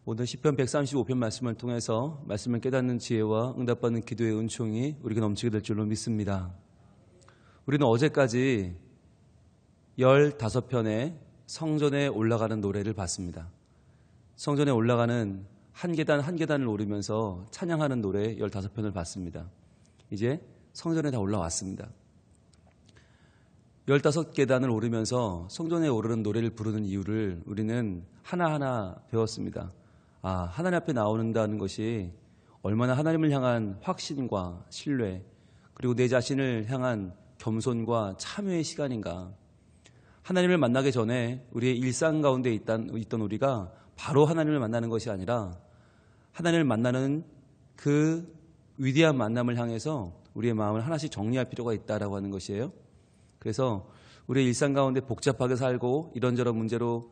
오늘 시편 135편 말씀을 통해서 말씀을 깨닫는 지혜와 응답받는 기도의 은총이 우리가 넘치게 될 줄로 믿습니다. 우리는 어제까지 15편의 성전에 올라가는 노래를 봤습니다. 성전에 올라가는 한 계단 한 계단을 오르면서 찬양하는 노래 15편을 봤습니다. 이제 성전에 다 올라왔습니다. 15계단을 오르면서 성전에 오르는 노래를 부르는 이유를 우리는 하나하나 배웠습니다. 하나님 앞에 나오는다는 것이 얼마나 하나님을 향한 확신과 신뢰, 그리고 내 자신을 향한 겸손과 참회의 시간인가. 하나님을 만나기 전에 우리의 일상 가운데 있던 우리가 바로 하나님을 만나는 것이 아니라 하나님을 만나는 그 위대한 만남을 향해서 우리의 마음을 하나씩 정리할 필요가 있다라고 하는 것이에요. 그래서 우리의 일상 가운데 복잡하게 살고 이런저런 문제로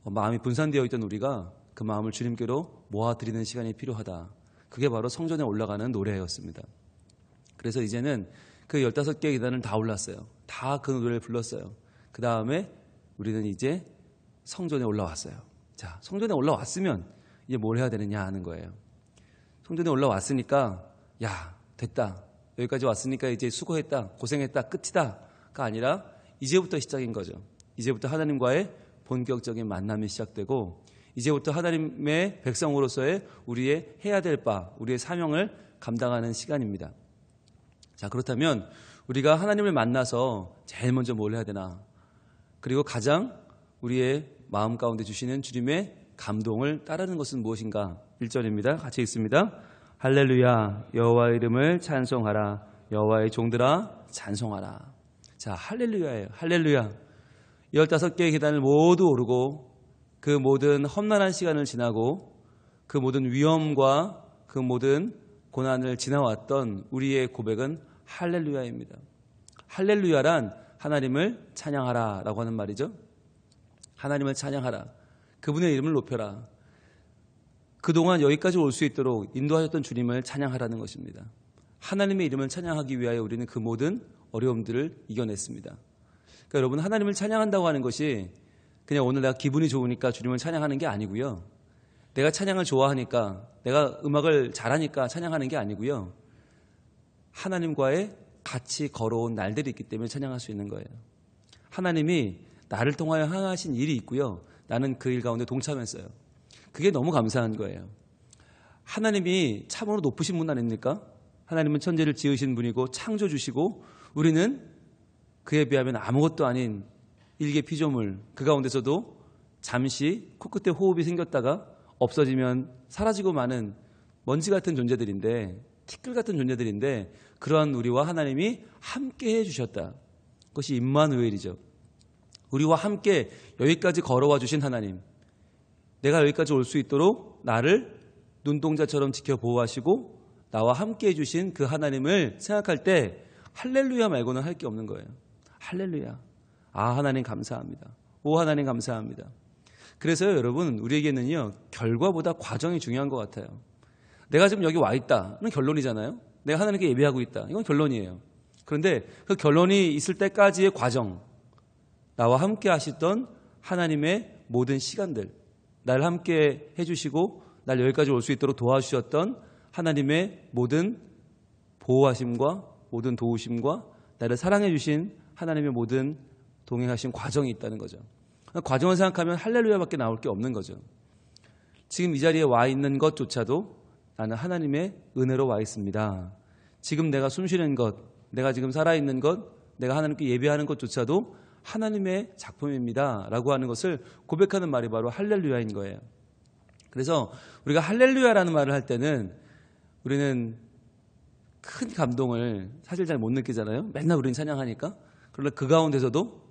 마음이 분산되어 있던 우리가 그 마음을 주님께로 모아드리는 시간이 필요하다. 그게 바로 성전에 올라가는 노래였습니다. 그래서 이제는 그 15개의 계단을 다 올랐어요. 다 그 노래를 불렀어요. 그 다음에 우리는 이제 성전에 올라왔어요. 자, 성전에 올라왔으면 이제 뭘 해야 되느냐 하는 거예요. 성전에 올라왔으니까 야, 됐다. 여기까지 왔으니까 이제 수고했다. 고생했다. 끝이다가 아니라 이제부터 시작인 거죠. 이제부터 하나님과의 본격적인 만남이 시작되고 이제부터 하나님의 백성으로서의 우리의 해야 될 바, 우리의 사명을 감당하는 시간입니다. 자, 그렇다면 우리가 하나님을 만나서 제일 먼저 뭘 해야 되나? 그리고 가장 우리의 마음 가운데 주시는 주님의 감동을 따르는 것은 무엇인가? 1절입니다. 같이 읽습니다. 할렐루야, 여호와의 이름을 찬송하라. 여호와의 종들아 찬송하라. 자, 할렐루야예요. 할렐루야. 15개의 계단을 모두 오르고 그 모든 험난한 시간을 지나고 그 모든 위험과 그 모든 고난을 지나왔던 우리의 고백은 할렐루야입니다. 할렐루야란 하나님을 찬양하라 라고 하는 말이죠. 하나님을 찬양하라. 그분의 이름을 높여라. 그동안 여기까지 올 수 있도록 인도하셨던 주님을 찬양하라는 것입니다. 하나님의 이름을 찬양하기 위하여 우리는 그 모든 어려움들을 이겨냈습니다. 그러니까 여러분, 하나님을 찬양한다고 하는 것이 그냥 오늘 내가 기분이 좋으니까 주님을 찬양하는 게 아니고요. 내가 찬양을 좋아하니까, 내가 음악을 잘하니까 찬양하는 게 아니고요. 하나님과의 같이 걸어온 날들이 있기 때문에 찬양할 수 있는 거예요. 하나님이 나를 통하여 행하신 일이 있고요. 나는 그 일 가운데 동참했어요. 그게 너무 감사한 거예요. 하나님이 참으로 높으신 분 아닙니까? 하나님은 천지를 지으신 분이고 창조주시고 우리는 그에 비하면 아무것도 아닌 일개 피조물, 그 가운데서도 잠시 코끝에 호흡이 생겼다가 없어지면 사라지고 마는 먼지 같은 존재들인데, 티끌 같은 존재들인데 그러한 우리와 하나님이 함께 해주셨다. 그것이 임마누엘이죠. 우리와 함께 여기까지 걸어와 주신 하나님, 내가 여기까지 올 수 있도록 나를 눈동자처럼 지켜 보호하시고 나와 함께 해주신 그 하나님을 생각할 때 할렐루야 말고는 할 게 없는 거예요. 할렐루야. 하나님 감사합니다. 오, 하나님 감사합니다. 그래서요, 여러분, 우리에게는요, 결과보다 과정이 중요한 것 같아요. 내가 지금 여기 와 있다. 는 결론이잖아요. 내가 하나님께 예배하고 있다. 이건 결론이에요. 그런데 그 결론이 있을 때까지의 과정, 나와 함께 하시던 하나님의 모든 시간들, 나를 함께 해주시고 날 여기까지 올 수 있도록 도와주셨던 하나님의 모든 보호하심과 모든 도우심과 나를 사랑해 주신 하나님의 모든 동행하신 과정이 있다는 거죠. 과정을 생각하면 할렐루야밖에 나올 게 없는 거죠. 지금 이 자리에 와 있는 것조차도 나는 하나님의 은혜로 와 있습니다. 지금 내가 숨 쉬는 것, 내가 지금 살아있는 것, 내가 하나님께 예배하는 것조차도 하나님의 작품입니다 라고 하는 것을 고백하는 말이 바로 할렐루야인 거예요. 그래서 우리가 할렐루야라는 말을 할 때는 우리는 큰 감동을 사실 잘 못 느끼잖아요. 맨날 우리는 찬양하니까. 그러나 그 가운데서도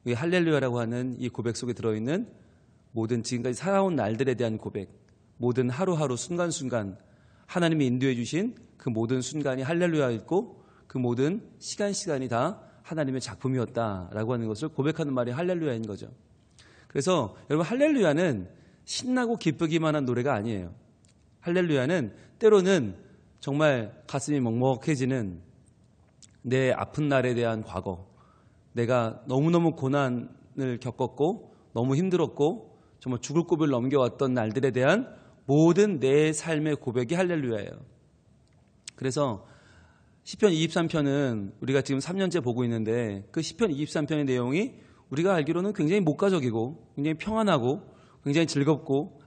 이 할렐루야라고 하는 이 고백 속에 들어있는 모든 지금까지 살아온 날들에 대한 고백, 모든 하루하루 순간순간 하나님이 인도해 주신 그 모든 순간이 할렐루야였고 그 모든 시간이 다 하나님의 작품이었다라고 하는 것을 고백하는 말이 할렐루야인 거죠. 그래서 여러분, 할렐루야는 신나고 기쁘기만 한 노래가 아니에요. 할렐루야는 때로는 정말 가슴이 먹먹해지는 내 아픈 날에 대한 과거, 내가 너무너무 고난을 겪었고 너무 힘들었고 정말 죽을 고비를 넘겨왔던 날들에 대한 모든 내 삶의 고백이 할렐루야예요. 그래서 시편 23편은 우리가 지금 3년째 보고 있는데 그 시편 23편의 내용이 우리가 알기로는 굉장히 목가적이고 굉장히 평안하고 굉장히 즐겁고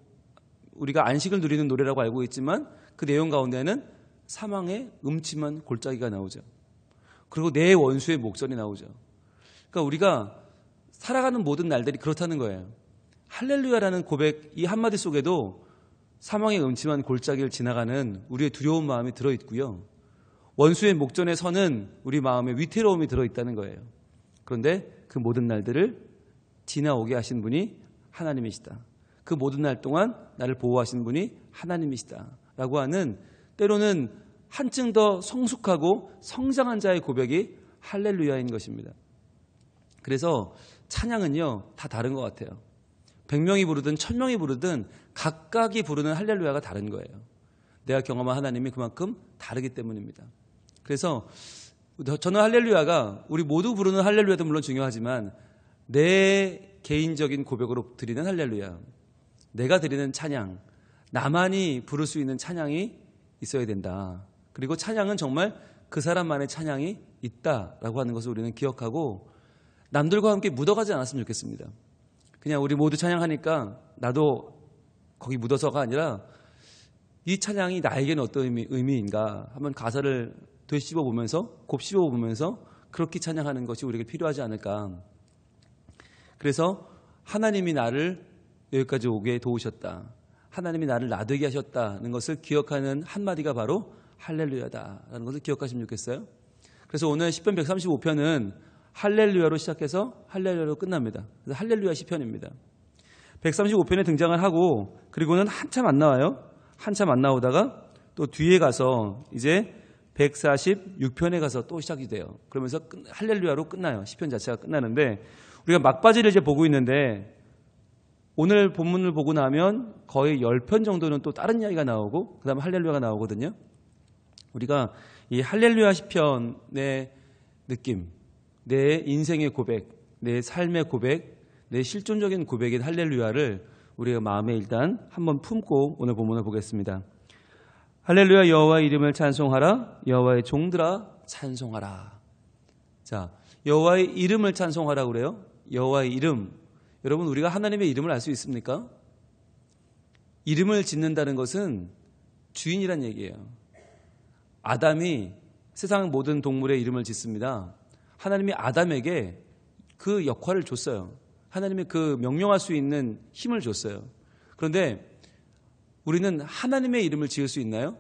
우리가 안식을 누리는 노래라고 알고 있지만 그 내용 가운데는 사망의 음침한 골짜기가 나오죠. 그리고 내 원수의 목전이 나오죠. 그러니까 우리가 살아가는 모든 날들이 그렇다는 거예요. 할렐루야라는 고백 이 한마디 속에도 사망의 음침한 골짜기를 지나가는 우리의 두려운 마음이 들어있고요. 원수의 목전에 서는 우리 마음에 위태로움이 들어있다는 거예요. 그런데 그 모든 날들을 지나오게 하신 분이 하나님이시다. 그 모든 날 동안 나를 보호하신 분이 하나님이시다. 라고 하는 때로는 한층 더 성숙하고 성장한 자의 고백이 할렐루야인 것입니다. 그래서 찬양은요 다 다른 것 같아요. 100명이 부르든 1000명이 부르든 각각이 부르는 할렐루야가 다른 거예요. 내가 경험한 하나님이 그만큼 다르기 때문입니다. 그래서 저는 할렐루야가 우리 모두 부르는 할렐루야도 물론 중요하지만 내 개인적인 고백으로 드리는 할렐루야, 내가 드리는 찬양, 나만이 부를 수 있는 찬양이 있어야 된다. 그리고 찬양은 정말 그 사람만의 찬양이 있다라고 하는 것을 우리는 기억하고 남들과 함께 묻어가지 않았으면 좋겠습니다. 그냥 우리 모두 찬양하니까 나도 거기 묻어서가 아니라 이 찬양이 나에게는 어떤 의미인가 한번 가사를 되씹어보면서 곱씹어보면서 그렇게 찬양하는 것이 우리에게 필요하지 않을까. 그래서 하나님이 나를 여기까지 오게 도우셨다, 하나님이 나를 나되게 하셨다는 것을 기억하는 한마디가 바로 할렐루야다라는 것을 기억하시면 좋겠어요. 그래서 오늘 시편 135편은 할렐루야로 시작해서 할렐루야로 끝납니다. 그래서 할렐루야 시편입니다. 135편에 등장을 하고 그리고는 한참 안 나와요. 한참 안 나오다가 또 뒤에 가서 이제 146편에 가서 또 시작이 돼요. 그러면서 할렐루야로 끝나요. 시편 자체가 끝나는데 우리가 막바지를 이제 보고 있는데 오늘 본문을 보고 나면 거의 10편 정도는 또 다른 이야기가 나오고 그 다음에 할렐루야가 나오거든요. 우리가 이 할렐루야 시편의 느낌, 내 인생의 고백, 내 삶의 고백, 내 실존적인 고백인 할렐루야를 우리가 마음에 일단 한번 품고 오늘 본문을 보겠습니다. 할렐루야, 여호와의 이름을 찬송하라. 여호와의 종들아 찬송하라. 자, 여호와의 이름을 찬송하라 그래요. 여호와의 이름. 여러분, 우리가 하나님의 이름을 알 수 있습니까? 이름을 짓는다는 것은 주인이란 얘기예요. 아담이 세상 모든 동물의 이름을 짓습니다. 하나님이 아담에게 그 역할을 줬어요. 하나님이 그 명령할 수 있는 힘을 줬어요. 그런데 우리는 하나님의 이름을 지을 수 있나요?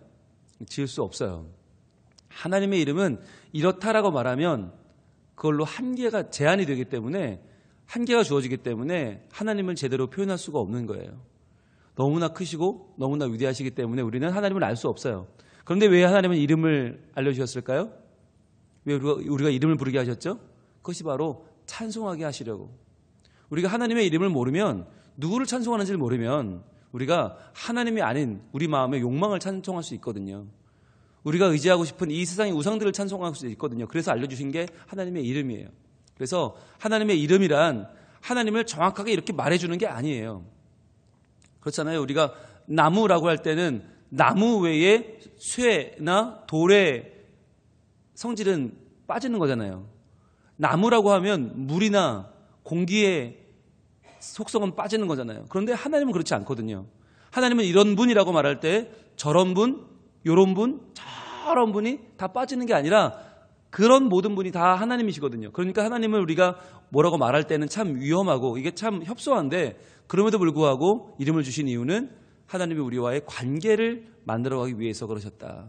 지을 수 없어요. 하나님의 이름은 이렇다라고 말하면 그걸로 한계가 제한이 되기 때문에, 한계가 주어지기 때문에 하나님을 제대로 표현할 수가 없는 거예요. 너무나 크시고 너무나 위대하시기 때문에 우리는 하나님을 알 수 없어요. 그런데 왜 하나님은 이름을 알려주셨을까요? 왜 우리가 이름을 부르게 하셨죠? 그것이 바로 찬송하게 하시려고. 우리가 하나님의 이름을 모르면, 누구를 찬송하는지를 모르면 우리가 하나님이 아닌 우리 마음의 욕망을 찬송할 수 있거든요. 우리가 의지하고 싶은 이 세상의 우상들을 찬송할 수 있거든요. 그래서 알려주신 게 하나님의 이름이에요. 그래서 하나님의 이름이란 하나님을 정확하게 이렇게 말해주는 게 아니에요. 그렇잖아요. 우리가 나무라고 할 때는 나무 외에 쇠나 돌의 성질은 빠지는 거잖아요. 나무라고 하면 물이나 공기의 속성은 빠지는 거잖아요. 그런데 하나님은 그렇지 않거든요. 하나님은 이런 분이라고 말할 때 저런 분, 요런 분, 저런 분이 다 빠지는 게 아니라 그런 모든 분이 다 하나님이시거든요. 그러니까 하나님을 우리가 뭐라고 말할 때는 참 위험하고 이게 참 협소한데, 그럼에도 불구하고 이름을 주신 이유는 하나님이 우리와의 관계를 만들어가기 위해서 그러셨다.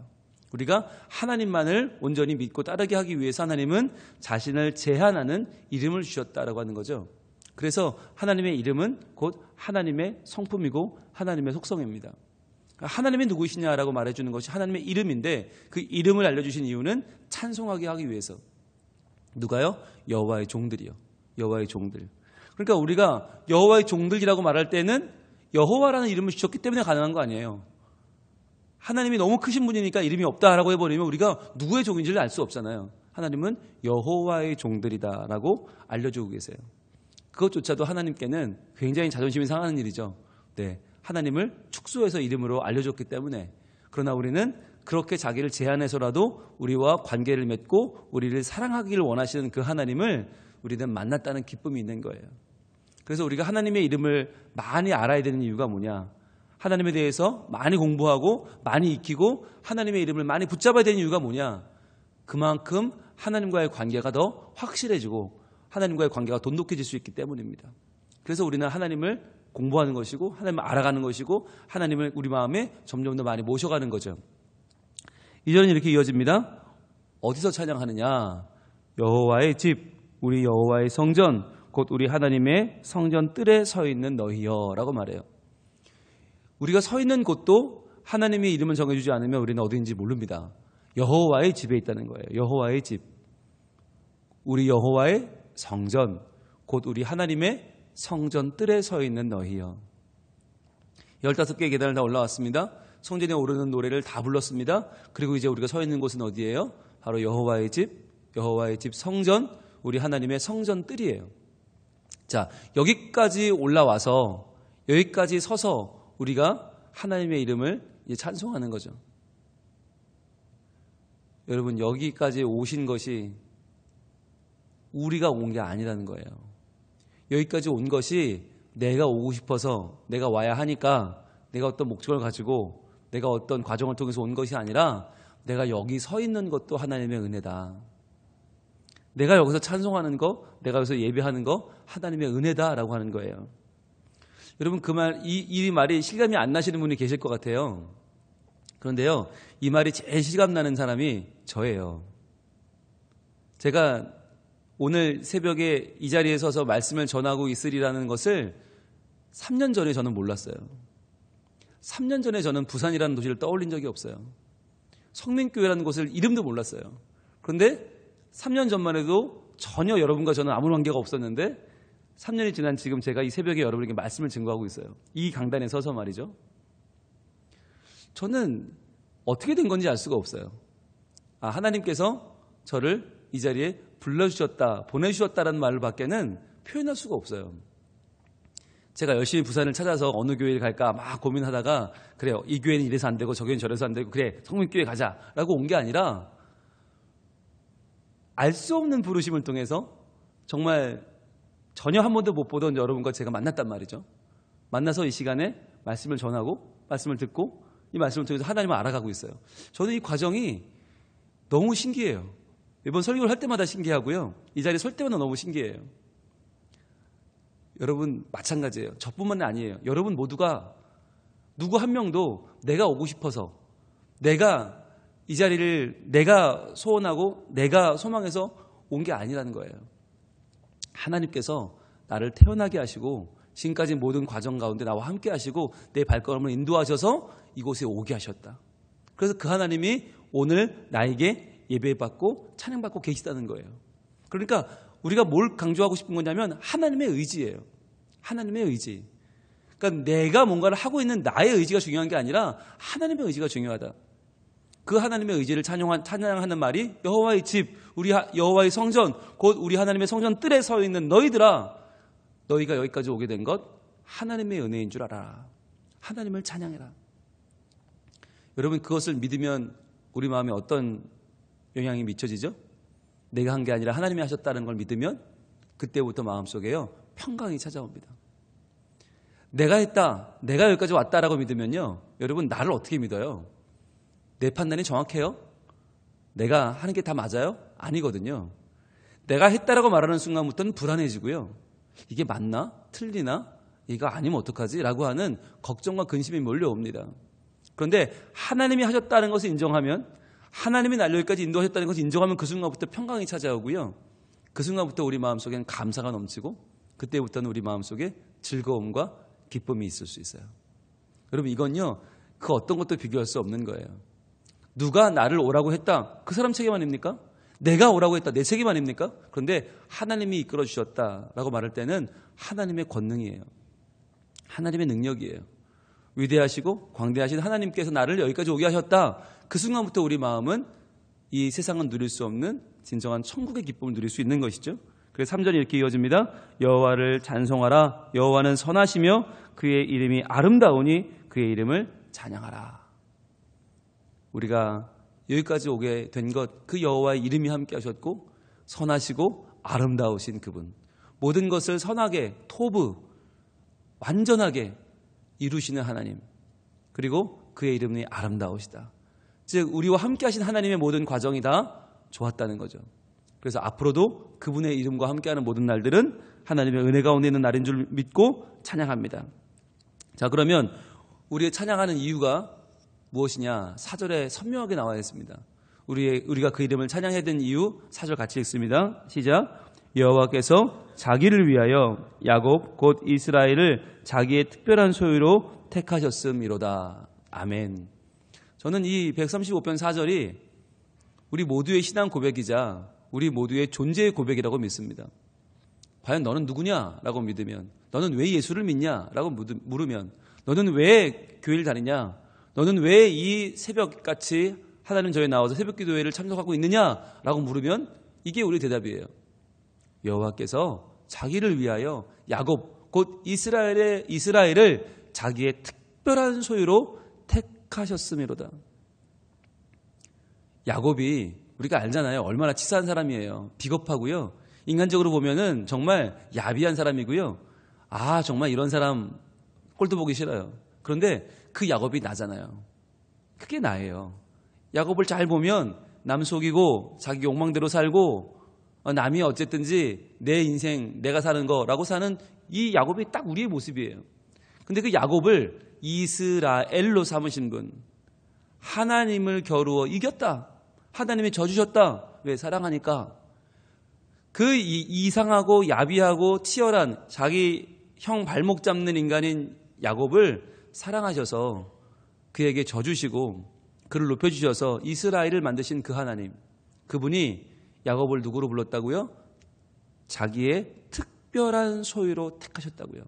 우리가 하나님만을 온전히 믿고 따르게 하기 위해서 하나님은 자신을 제한하는 이름을 주셨다라고 하는 거죠. 그래서 하나님의 이름은 곧 하나님의 성품이고 하나님의 속성입니다. 하나님이 누구시냐라고 말해주는 것이 하나님의 이름인데, 그 이름을 알려주신 이유는 찬송하게 하기 위해서. 누가요? 여호와의 종들이요. 여호와의 종들. 그러니까 우리가 여호와의 종들이라고 말할 때는 여호와라는 이름을 주셨기 때문에 가능한 거 아니에요. 하나님이 너무 크신 분이니까 이름이 없다라고 해버리면 우리가 누구의 종인지를 알 수 없잖아요. 하나님은 여호와의 종들이다라고 알려주고 계세요. 그것조차도 하나님께는 굉장히 자존심이 상하는 일이죠. 네, 하나님을 축소해서 이름으로 알려줬기 때문에. 그러나 우리는 그렇게 자기를 제한해서라도 우리와 관계를 맺고 우리를 사랑하기를 원하시는 그 하나님을 우리는 만났다는 기쁨이 있는 거예요. 그래서 우리가 하나님의 이름을 많이 알아야 되는 이유가 뭐냐? 하나님에 대해서 많이 공부하고 많이 익히고 하나님의 이름을 많이 붙잡아야 되는 이유가 뭐냐? 그만큼 하나님과의 관계가 더 확실해지고 하나님과의 관계가 돈독해질 수 있기 때문입니다. 그래서 우리는 하나님을 공부하는 것이고 하나님을 알아가는 것이고 하나님을 우리 마음에 점점 더 많이 모셔가는 거죠. 2절은 이렇게 이어집니다. 어디서 찬양하느냐? 여호와의 집, 우리 여호와의 성전, 곧 우리 하나님의 성전 뜰에 서 있는 너희여 라고 말해요. 우리가 서 있는 곳도 하나님의 이름을 정해주지 않으면 우리는 어디인지 모릅니다. 여호와의 집에 있다는 거예요. 여호와의 집, 우리 여호와의 성전, 곧 우리 하나님의 성전 뜰에 서 있는 너희여. 15개의 계단을 다 올라왔습니다. 성전에 오르는 노래를 다 불렀습니다. 그리고 이제 우리가 서 있는 곳은 어디예요? 바로 여호와의 집, 여호와의 집 성전, 우리 하나님의 성전 뜰이에요. 자, 여기까지 올라와서 여기까지 서서 우리가 하나님의 이름을 이제 찬송하는 거죠. 여러분, 여기까지 오신 것이 우리가 온 게 아니라는 거예요. 여기까지 온 것이 내가 오고 싶어서 내가 와야 하니까 내가 어떤 목적을 가지고 내가 어떤 과정을 통해서 온 것이 아니라 내가 여기 서 있는 것도 하나님의 은혜다. 내가 여기서 찬송하는 거, 내가 여기서 예배하는 거 하나님의 은혜다라고 하는 거예요. 여러분, 그 말, 이 말이 실감이 안 나시는 분이 계실 것 같아요. 그런데요, 이 말이 제일 실감 나는 사람이 저예요. 제가 오늘 새벽에 이 자리에 서서 말씀을 전하고 있으리라는 것을 3년 전에 저는 몰랐어요. 3년 전에 저는 부산이라는 도시를 떠올린 적이 없어요. 성민교회라는 곳을 이름도 몰랐어요. 그런데 3년 전만 해도 전혀 여러분과 저는 아무 관계가 없었는데 3년이 지난 지금 제가 이 새벽에 여러분에게 말씀을 증거하고 있어요. 이 강단에 서서 말이죠. 저는 어떻게 된 건지 알 수가 없어요. 하나님께서 저를 이 자리에 불러주셨다, 보내주셨다라는 말을 밖에는 표현할 수가 없어요. 제가 열심히 부산을 찾아서 어느 교회를 갈까 막 고민하다가 그래요, 이 교회는 이래서 안 되고 저 교회는 저래서 안 되고 그래, 성민교회 가자라고 온 게 아니라 알 수 없는 부르심을 통해서 정말 전혀 한 번도 못 보던 여러분과 제가 만났단 말이죠. 만나서 이 시간에 말씀을 전하고 말씀을 듣고 이 말씀을 통해서 하나님을 알아가고 있어요. 저는 이 과정이 너무 신기해요. 이번 설교를 할 때마다 신기하고요. 이 자리에 설 때마다 너무 신기해요. 여러분 마찬가지예요. 저뿐만 아니에요. 여러분 모두가 누구 한 명도 내가 오고 싶어서 내가 이 자리를 내가 소원하고 내가 소망해서 온 게 아니라는 거예요. 하나님께서 나를 태어나게 하시고 지금까지 모든 과정 가운데 나와 함께 하시고 내 발걸음을 인도하셔서 이곳에 오게 하셨다. 그래서 그 하나님이 오늘 나에게 예배받고 찬양받고 계시다는 거예요. 그러니까 우리가 뭘 강조하고 싶은 거냐면 하나님의 의지예요. 하나님의 의지. 그러니까 내가 뭔가를 하고 있는 나의 의지가 중요한 게 아니라 하나님의 의지가 중요하다. 그 하나님의 의지를 찬양하는 말이 여호와의 집, 우리 여호와의 성전, 곧 우리 하나님의 성전 뜰에 서 있는 너희들아, 너희가 여기까지 오게 된 것 하나님의 은혜인 줄 알아라. 하나님을 찬양해라. 여러분, 그것을 믿으면 우리 마음에 어떤 영향이 미쳐지죠? 내가 한 게 아니라 하나님이 하셨다는 걸 믿으면 그때부터 마음속에요 평강이 찾아옵니다. 내가 했다, 내가 여기까지 왔다라고 믿으면요, 여러분 나를 어떻게 믿어요? 내 판단이 정확해요? 내가 하는 게 다 맞아요? 아니거든요. 내가 했다라고 말하는 순간부터는 불안해지고요. 이게 맞나? 틀리나? 이거 아니면 어떡하지? 라고 하는 걱정과 근심이 몰려옵니다. 그런데 하나님이 하셨다는 것을 인정하면, 하나님이 날 여기까지 인도하셨다는 것을 인정하면 그 순간부터 평강이 찾아오고요. 그 순간부터 우리 마음속에는 감사가 넘치고 그때부터는 우리 마음속에 즐거움과 기쁨이 있을 수 있어요. 여러분, 이건요 그 어떤 것도 비교할 수 없는 거예요. 누가 나를 오라고 했다, 그 사람 책임 아닙니까? 내가 오라고 했다, 내 책임 아닙니까? 그런데 하나님이 이끌어 주셨다라고 말할 때는 하나님의 권능이에요. 하나님의 능력이에요. 위대하시고 광대하신 하나님께서 나를 여기까지 오게 하셨다. 그 순간부터 우리 마음은 이 세상은 누릴 수 없는 진정한 천국의 기쁨을 누릴 수 있는 것이죠. 그래서 3절이 이렇게 이어집니다. 여호와를 찬송하라. 여호와는 선하시며 그의 이름이 아름다우니 그의 이름을 찬양하라. 우리가 여기까지 오게 된 것, 그 여호와의 이름이 함께 하셨고 선하시고 아름다우신 그분, 모든 것을 선하게, 토브, 완전하게 이루시는 하나님, 그리고 그의 이름이 아름다우시다. 즉 우리와 함께 하신 하나님의 모든 과정이 다 좋았다는 거죠. 그래서 앞으로도 그분의 이름과 함께하는 모든 날들은 하나님의 은혜 가운데 있는 날인 줄 믿고 찬양합니다. 자, 그러면 우리의 찬양하는 이유가 무엇이냐? 4절에 선명하게 나와 있습니다. 우리가 그 이름을 찬양해야 되는 이유 4절 같이 읽습니다. 시작. 여호와께서 자기를 위하여 야곱 곧 이스라엘을 자기의 특별한 소유로 택하셨음이로다. 아멘. 저는 이 135편 4절이 우리 모두의 신앙 고백이자 우리 모두의 존재의 고백이라고 믿습니다. 과연 너는 누구냐? 라고 믿으면, 너는 왜 예수를 믿냐? 라고 물으면, 너는 왜 교회를 다니냐? 너는 왜 이 새벽같이 하나님 전에 나와서 새벽 기도회를 참석하고 있느냐? 라고 물으면 이게 우리 대답이에요. 여호와께서 자기를 위하여 야곱 곧 이스라엘을 자기의 특별한 소유로 택하셨음이로다. 야곱이 우리가 알잖아요. 얼마나 치사한 사람이에요. 비겁하고요. 인간적으로 보면은 정말 야비한 사람이고요. 아, 정말 이런 사람 꼴도 보기 싫어요. 그런데 그 야곱이 나잖아요. 그게 나예요. 야곱을 잘 보면 남 속이고 자기 욕망대로 살고 남이 어쨌든지 내 인생 내가 사는 거라고 사는 이 야곱이 딱 우리의 모습이에요. 근데 그 야곱을 이스라엘로 삼으신 분, 하나님을 겨루어 이겼다. 하나님이 져주셨다. 왜? 사랑하니까. 그 이상하고 야비하고 치열한 자기 형 발목 잡는 인간인 야곱을 사랑하셔서 그에게 져주시고 그를 높여주셔서 이스라엘을 만드신 그 하나님, 그분이 야곱을 누구로 불렀다고요? 자기의 특별한 소유로 택하셨다고요.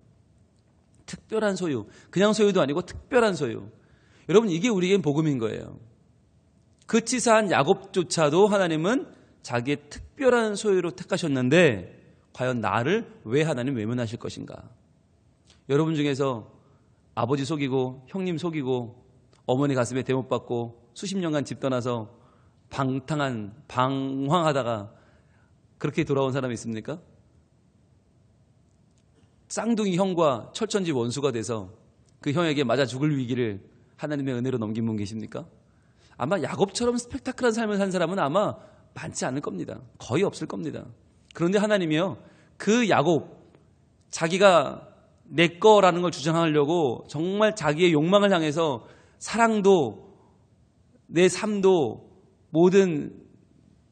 특별한 소유. 그냥 소유도 아니고 특별한 소유. 여러분, 이게 우리에겐 복음인 거예요. 그 치사한 야곱조차도 하나님은 자기의 특별한 소유로 택하셨는데 과연 나를 왜 하나님 외면하실 것인가? 여러분 중에서 아버지 속이고 형님 속이고 어머니 가슴에 대못 받고 수십 년간 집 떠나서 방황하다가 그렇게 돌아온 사람이 있습니까? 쌍둥이 형과 철천지 원수가 돼서 그 형에게 맞아 죽을 위기를 하나님의 은혜로 넘긴 분 계십니까? 아마 야곱처럼 스펙타클한 삶을 산 사람은 아마 많지 않을 겁니다. 거의 없을 겁니다. 그런데 하나님이요, 그 야곱, 자기가 내 거라는 걸 주장하려고 정말 자기의 욕망을 향해서 사랑도 내 삶도 모든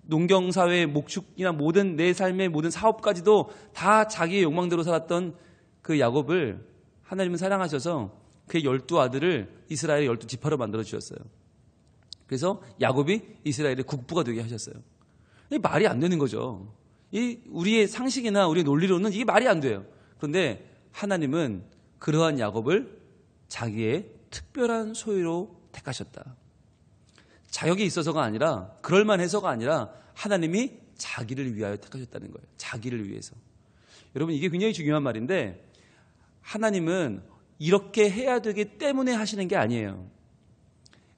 농경사회의 목축이나 모든 내 삶의 모든 사업까지도 다 자기의 욕망대로 살았던 그 야곱을 하나님은 사랑하셔서 그의 12아들을 이스라엘의 12지파로 만들어 주셨어요. 그래서 야곱이 이스라엘의 국부가 되게 하셨어요. 이게 말이 안 되는 거죠. 우리의 상식이나 우리의 논리로는 이게 말이 안 돼요. 그런데 하나님은 그러한 야곱을 자기의 특별한 소유로 택하셨다. 자격이 있어서가 아니라, 그럴만해서가 아니라 하나님이 자기를 위하여 택하셨다는 거예요. 자기를 위해서. 여러분, 이게 굉장히 중요한 말인데 하나님은 이렇게 해야 되기 때문에 하시는 게 아니에요.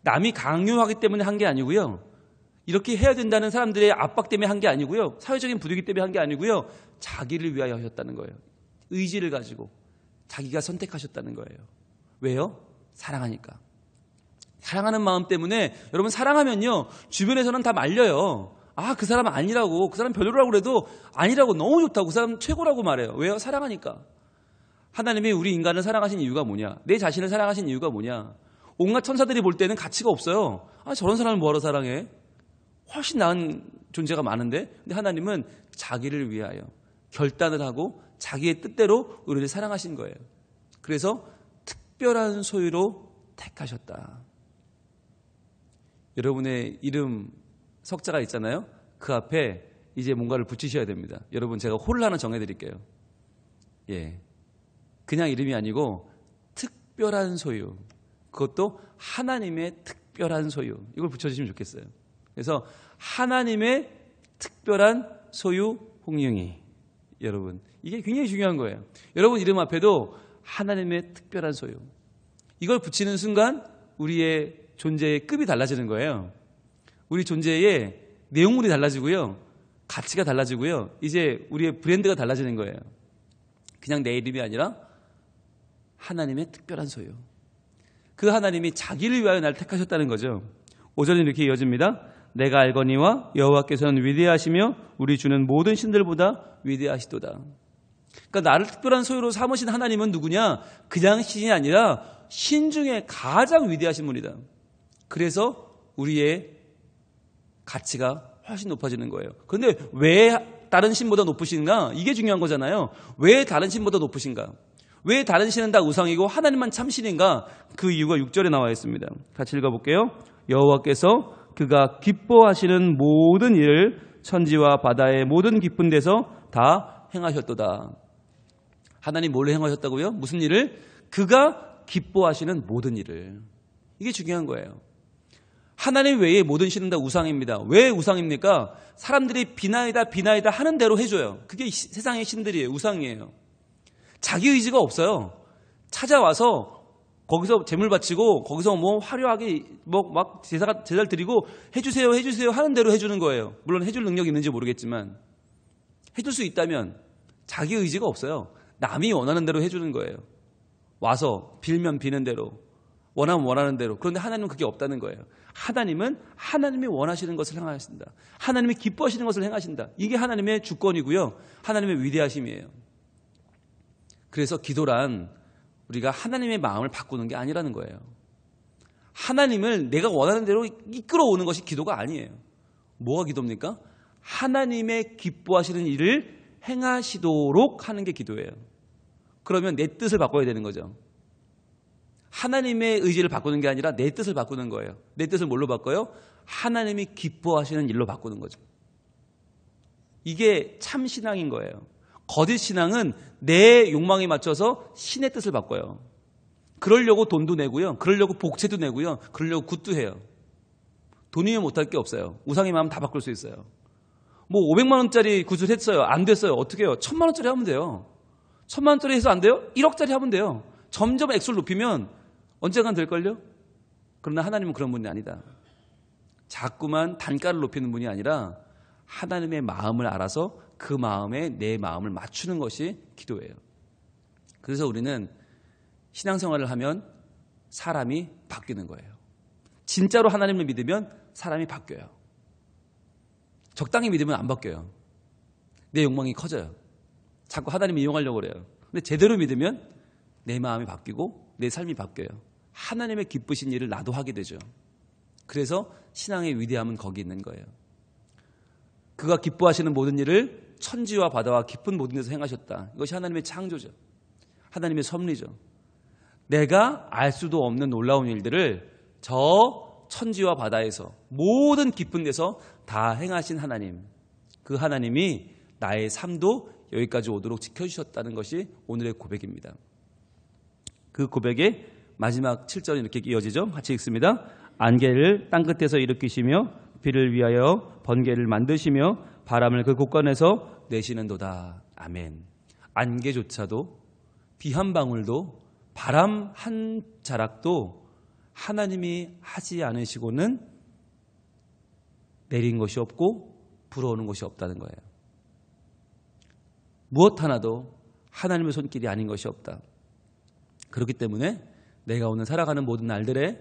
남이 강요하기 때문에 한 게 아니고요. 이렇게 해야 된다는 사람들의 압박 때문에 한 게 아니고요. 사회적인 부득이 때문에 한 게 아니고요. 자기를 위하여 하셨다는 거예요. 의지를 가지고 자기가 선택하셨다는 거예요. 왜요? 사랑하니까. 사랑하는 마음 때문에. 여러분, 사랑하면요 주변에서는 다 말려요. 아, 그 사람 아니라고, 그 사람 별로라고 그래도 아니라고, 너무 좋다고, 그 사람 최고라고 말해요. 왜요? 사랑하니까. 하나님이 우리 인간을 사랑하신 이유가 뭐냐? 내 자신을 사랑하신 이유가 뭐냐? 온갖 천사들이 볼 때는 가치가 없어요. 아, 저런 사람을 뭐하러 사랑해? 훨씬 나은 존재가 많은데. 근데 하나님은 자기를 위하여 결단을 하고 자기의 뜻대로 우리를 사랑하신 거예요. 그래서 특별한 소유로 택하셨다. 여러분의 이름 석자가 있잖아요. 그 앞에 이제 뭔가를 붙이셔야 됩니다. 여러분, 제가 홀을 하나 정해드릴게요. 예, 그냥 이름이 아니고 특별한 소유, 그것도 하나님의 특별한 소유, 이걸 붙여주시면 좋겠어요. 그래서 하나님의 특별한 소유 홍영희, 여러분. 이게 굉장히 중요한 거예요. 여러분 이름 앞에도 하나님의 특별한 소유. 이걸 붙이는 순간 우리의 존재의 급이 달라지는 거예요. 우리 존재의 내용물이 달라지고요. 가치가 달라지고요. 이제 우리의 브랜드가 달라지는 거예요. 그냥 내 이름이 아니라 하나님의 특별한 소유. 그 하나님이 자기를 위하여 나를 택하셨다는 거죠. 5절은 이렇게 이어집니다. 내가 알거니와 여호와께서는 위대하시며 우리 주는 모든 신들보다 위대하시도다. 그러니까 나를 특별한 소유로 삼으신 하나님은 누구냐? 그냥 신이 아니라 신 중에 가장 위대하신 분이다. 그래서 우리의 가치가 훨씬 높아지는 거예요. 그런데 왜 다른 신보다 높으신가? 이게 중요한 거잖아요. 왜 다른 신보다 높으신가? 왜 다른 신은 다 우상이고 하나님만 참신인가? 그 이유가 6절에 나와 있습니다. 같이 읽어볼게요. 여호와께서 그가 기뻐하시는 모든 일을 천지와 바다의 모든 깊은 데서 다 행하셨도다. 하나님 뭘 행하셨다고요? 무슨 일을? 그가 기뻐하시는 모든 일을. 이게 중요한 거예요. 하나님 외에 모든 신은 다 우상입니다. 왜 우상입니까? 사람들이 비나이다 하는 대로 해줘요. 그게 세상의 신들이에요. 우상이에요. 자기 의지가 없어요. 찾아와서 거기서 제물 바치고 거기서 뭐 화려하게 막 제사를 드리고 해주세요 하는 대로 해주는 거예요. 물론 해줄 능력이 있는지 모르겠지만 해줄 수 있다면 자기 의지가 없어요. 남이 원하는 대로 해주는 거예요. 와서 빌면 비는 대로 원하면 원하는 대로. 그런데 하나님은 그게 없다는 거예요. 하나님은 하나님이 원하시는 것을 행하신다. 하나님이 기뻐하시는 것을 행하신다. 이게 하나님의 주권이고요. 하나님의 위대하심이에요. 그래서 기도란 우리가 하나님의 마음을 바꾸는 게 아니라는 거예요. 하나님을 내가 원하는 대로 이끌어오는 것이 기도가 아니에요. 뭐가 기도입니까? 하나님의 기뻐하시는 일을 행하시도록 하는 게 기도예요. 그러면 내 뜻을 바꿔야 되는 거죠. 하나님의 의지를 바꾸는 게 아니라 내 뜻을 바꾸는 거예요. 내 뜻을 뭘로 바꿔요? 하나님이 기뻐하시는 일로 바꾸는 거죠. 이게 참 신앙인 거예요. 거짓 신앙은 내 욕망에 맞춰서 신의 뜻을 바꿔요. 그러려고 돈도 내고요. 그러려고 복채도 내고요. 그러려고 굿도 해요. 돈이면 못할 게 없어요. 우상의 마음 다 바꿀 수 있어요. 뭐 500만 원짜리 굿을 했어요. 안 됐어요. 어떻게 해요? 1000만 원짜리 하면 돼요. 1000만 원짜리 해서 안 돼요? 1억짜리 하면 돼요. 점점 액수를 높이면 언젠간 될걸요? 그러나 하나님은 그런 분이 아니다. 자꾸만 단가를 높이는 분이 아니라 하나님의 마음을 알아서 그 마음에 내 마음을 맞추는 것이 기도예요. 그래서 우리는 신앙생활을 하면 사람이 바뀌는 거예요. 진짜로 하나님을 믿으면 사람이 바뀌어요. 적당히 믿으면 안 바뀌어요. 내 욕망이 커져요. 자꾸 하나님을 이용하려고 그래요. 근데 제대로 믿으면 내 마음이 바뀌고 내 삶이 바뀌어요. 하나님의 기쁘신 일을 나도 하게 되죠. 그래서 신앙의 위대함은 거기 있는 거예요. 그가 기뻐하시는 모든 일을 천지와 바다와 깊은 모든 데서 행하셨다. 이것이 하나님의 창조죠. 하나님의 섭리죠. 내가 알 수도 없는 놀라운 일들을 저 천지와 바다에서 모든 깊은 데서 다 행하신 하나님. 그 하나님이 나의 삶도 여기까지 오도록 지켜주셨다는 것이 오늘의 고백입니다. 그 고백의 마지막 7절이 이렇게 이어지죠. 같이 읽습니다. 안개를 땅끝에서 일으키시며 비를 위하여 번개를 만드시며 바람을 그 곳간에서 내시는도다. 아멘. 안개조차도 비 한 방울도 바람 한 자락도 하나님이 하지 않으시고는 내린 것이 없고 불어오는 것이 없다는 거예요. 무엇 하나도 하나님의 손길이 아닌 것이 없다. 그렇기 때문에 내가 오늘 살아가는 모든 날들의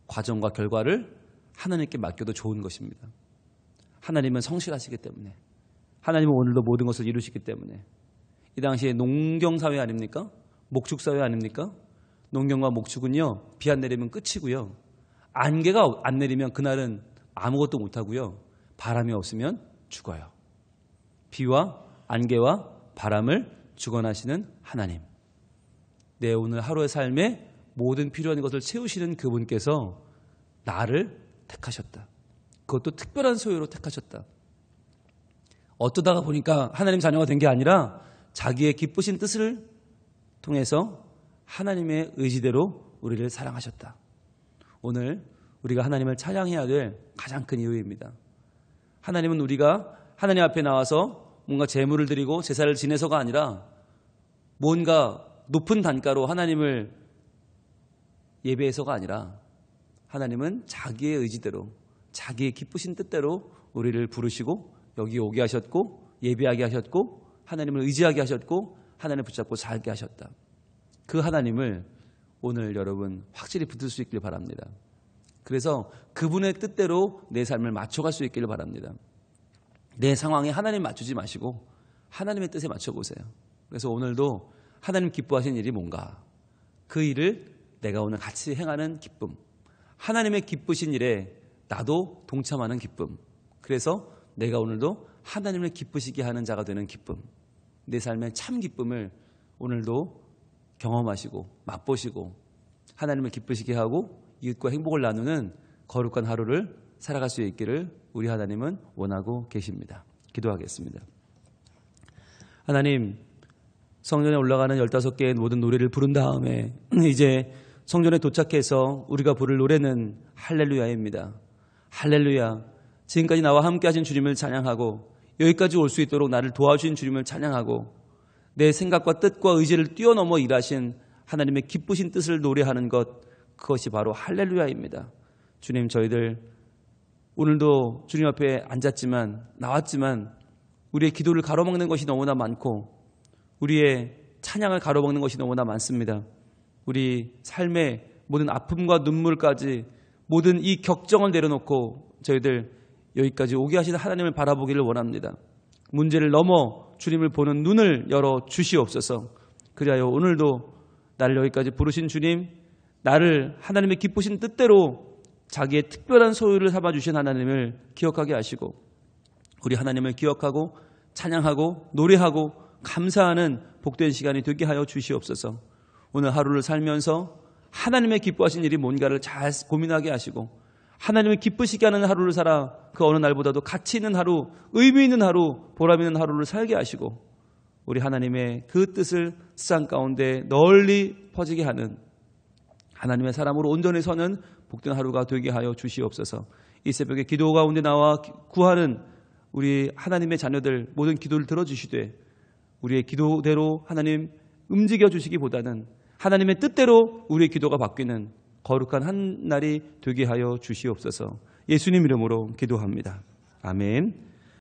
과정과 결과를 하나님께 맡겨도 좋은 것입니다. 하나님은 성실하시기 때문에, 하나님은 오늘도 모든 것을 이루시기 때문에. 이 당시에 농경사회 아닙니까? 목축사회 아닙니까? 농경과 목축은요, 비 안 내리면 끝이고요. 안개가 안 내리면 그날은 아무것도 못하고요. 바람이 없으면 죽어요. 비와 안개와 바람을 주관하시는 하나님. 내 오늘 하루의 삶에 모든 필요한 것을 채우시는 그분께서 나를 택하셨다. 그것도 특별한 소유로 택하셨다. 어쩌다가 보니까 하나님 자녀가 된 게 아니라 자기의 기쁘신 뜻을 통해서 하나님의 의지대로 우리를 사랑하셨다. 오늘 우리가 하나님을 찬양해야 될 가장 큰 이유입니다. 하나님은 우리가 하나님 앞에 나와서 뭔가 제물을 드리고 제사를 지내서가 아니라 뭔가 높은 단가로 하나님을 예배해서가 아니라 하나님은 자기의 의지대로 자기의 기쁘신 뜻대로 우리를 부르시고 여기 오게 하셨고 예배하게 하셨고 하나님을 의지하게 하셨고 하나님을 붙잡고 살게 하셨다. 그 하나님을 오늘 여러분 확실히 붙들 수 있길 바랍니다. 그래서 그분의 뜻대로 내 삶을 맞춰갈 수 있기를 바랍니다. 내 상황에 하나님 맞추지 마시고 하나님의 뜻에 맞춰보세요. 그래서 오늘도 하나님 기뻐하신 일이 뭔가 그 일을 내가 오늘 같이 행하는 기쁨, 하나님의 기쁘신 일에 나도 동참하는 기쁨, 그래서 내가 오늘도 하나님을 기쁘시게 하는 자가 되는 기쁨, 내 삶의 참 기쁨을 오늘도 경험하시고 맛보시고 하나님을 기쁘시게 하고 이웃과 행복을 나누는 거룩한 하루를 살아갈 수 있기를 우리 하나님은 원하고 계십니다. 기도하겠습니다. 하나님, 성전에 올라가는 15개의 모든 노래를 부른 다음에 이제 성전에 도착해서 우리가 부를 노래는 할렐루야입니다. 할렐루야. 지금까지 나와 함께 하신 주님을 찬양하고 여기까지 올 수 있도록 나를 도와주신 주님을 찬양하고 내 생각과 뜻과 의지를 뛰어넘어 일하신 하나님의 기쁘신 뜻을 노래하는 것, 그것이 바로 할렐루야입니다. 주님, 저희들 오늘도 주님 앞에 앉았지만 나왔지만 우리의 기도를 가로막는 것이 너무나 많고 우리의 찬양을 가로막는 것이 너무나 많습니다. 우리 삶의 모든 아픔과 눈물까지 모든 이 격정을 내려놓고 저희들 여기까지 오게 하시는 하나님을 바라보기를 원합니다. 문제를 넘어 주님을 보는 눈을 열어 주시옵소서. 그리하여 오늘도 나를 여기까지 부르신 주님, 나를 하나님의 기쁘신 뜻대로 자기의 특별한 소유를 삼아주신 하나님을 기억하게 하시고 우리 하나님을 기억하고 찬양하고 노래하고 감사하는 복된 시간이 되게 하여 주시옵소서. 오늘 하루를 살면서 하나님의 기뻐하신 일이 뭔가를 잘 고민하게 하시고 하나님을 기쁘시게 하는 하루를 살아 그 어느 날보다도 가치 있는 하루, 의미 있는 하루, 보람 있는 하루를 살게 하시고 우리 하나님의 그 뜻을 세상 가운데 널리 퍼지게 하는 하나님의 사람으로 온전히 서는 복된 하루가 되게 하여 주시옵소서. 이 새벽에 기도 가운데 나와 구하는 우리 하나님의 자녀들 모든 기도를 들어주시되 우리의 기도대로 하나님 움직여 주시기보다는 하나님의 뜻대로 우리의 기도가 바뀌는 거룩한 한 날이 되게 하여 주시옵소서. 예수님 이름으로 기도합니다. 아멘.